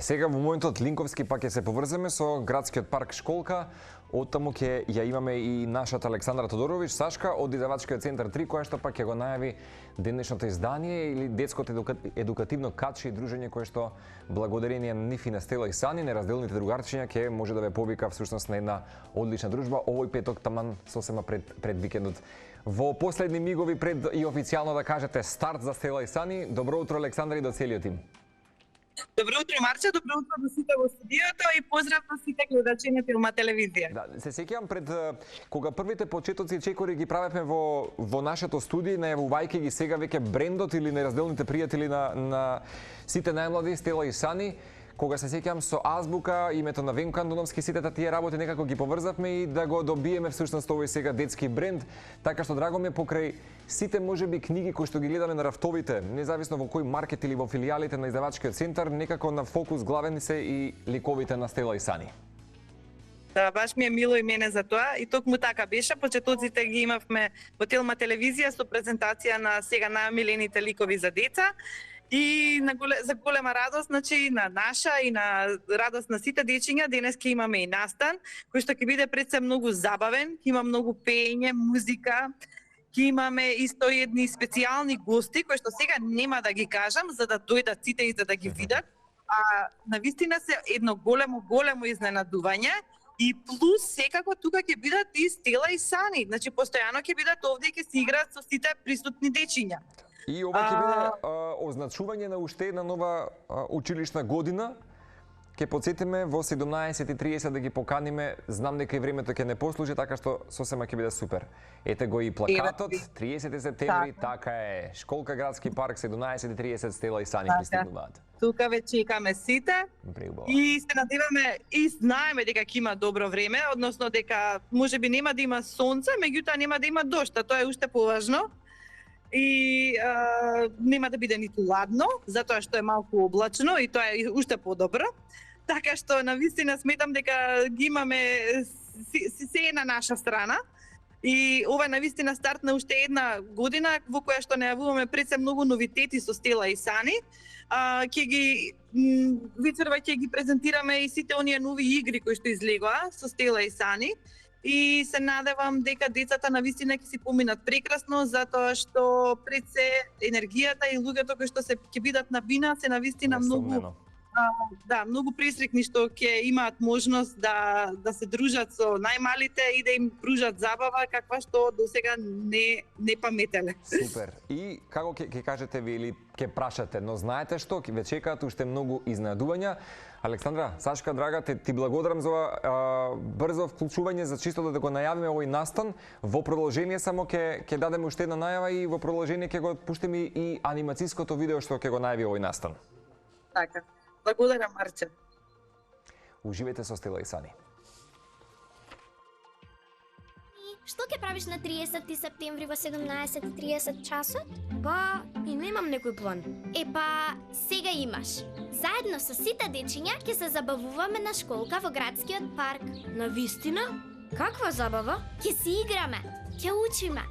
Сега во моментот Линковски пак ќе се поврземе со градскиот парк Школка. Оттаму ќе ја имаме и нашата Александра Тодорович, Сашка од издавачкиот центар 3, која што пак ќе го најави денешното издание или детското едукативно качи дружење кое што благодарение на нив и на Стела и Сани, неразделните другарчиња, ќе може да ве повика всушност на една одлична дружба овој петок таман сосема пред викендот. Во последни мигови пред и официјално да кажете старт за Стела и Сани. Добро утро, Александра, и до целиот тим. Добро утро, Марче, добро утро до сите во студиото и поздрав до сите гледачи на Филма телевизија. Да, се сеќавам пред кога првите почетоци чекори ги правевме во нашето студио, најавувајќи ги сега веќе брендот или неразделните пријатели на сите најмлади Стела и Сани. Кога се сеќавам со азбука, името на Венко Андоновски, сите тие работи некако ги поврзавме и да го добиеме всушност овој сега детски бренд. Така што драго ми е покрај сите можеби книги кои што ги гледаме на рафтовите, независно во кој маркет или во филијалите на издавачкиот центар, некако на фокус главен се и ликовите на Стела и Сани. Да, баш ми е мило и мене за тоа и токму така беше. Почетоците ги имавме во Филма телевизија со презентација на сега најомилените ликови за деца. И за голема радост, значи на наша и на радост на сите дечиња, денес ќе имаме и настан, кој што ќе биде пред се многу забавен, ќе има многу пеење, музика, ќе имаме исто едни специјални гости, кои што сега нема да ги кажам, за да дојдат сите и за да ги видат. А навистина се едно големо изненадување. И плюс секако тука ќе бидат и Стела и Сани, значи постојано ќе бидат овде и ќе се играат со сите присутни дечиња. И ова ќе биде означување на уште една нова училишна година. Ќе потсетиме во 17:30 да ги поканиме. Знам дека и времето ќе не послужи, така што сосема ќе биде супер. Ете го и плакатот, 30 септември, така е. Школка градски парк, 17:30, Стела и Сани пристигнуваат. Тука ве чекаме сите. И се надеваме и знаеме дека ќе има добро време, односно дека можеби нема да има сонце, меѓутоа нема да има дожд, а тоа е уште поважно. И нема да биде ниту ладно, затоа што е малку облачно и тоа е уште подобро. Така што навистина сметам дека ги имаме се на наша страна. И ова е навистина старт на уште една година во која што најавуваме пред се многу новитети со Стела и Сани. Ќе ги вечерва ќе ги презентираме и сите оние нови игри кои што излегоа со Стела и Сани. И се надевам дека децата навистина ќе си поминат прекрасно, затоа што пред се енергијата и луѓето кои што се ќе бидат на вина се навистина многу многу пресрекни што ќе имаат можност да се дружат со најмалите и да им пружат забава каква што досега не паметеле. Супер. И како ќе кажете ви или ќе прашате, но знаете што, ве чекаат уште многу изненадувања. Александра, Сашка, драга, ти благодарам за брзо вклучување, за чисто да го најавиме овој настан. Во продолжение само ќе дадеме уште една најава и во продолжение ќе го пуштиме и анимацијското видео што ќе го најави овој настан. Така. Благодарам, Марче. Уживајте со Стела и Сани. Што ќе правиш на 30 септември во 17:30 часот? Па, и немам некој план. Епа, сега имаш. Заедно со сите дечиња ќе се забавуваме на школка во градскиот парк. Навистина? Каква забава? Ќе си играме, ќе учиме.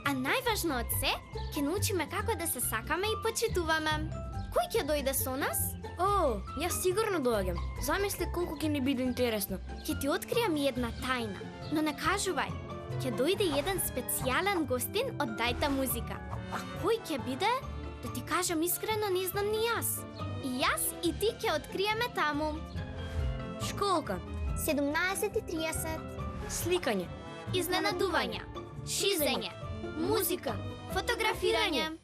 А најважно од се, ќе научиме како да се сакаме и почитуваме. Кој ќе дојде со нас? О, јас сигурно доаѓам. Замисли колку ќе ни биде интересно. Ќе ти откријам една тајна, но не кажувај. Ќе дојде еден специјален гостин од Дајта музика. А кој ќе биде? Да ти кажам искрено, не знам ни јас. И јас и ти ќе откриеме таму. Школка. 17:30. Сликање. Изненадувања. Шизење. Музика. Фотографирање.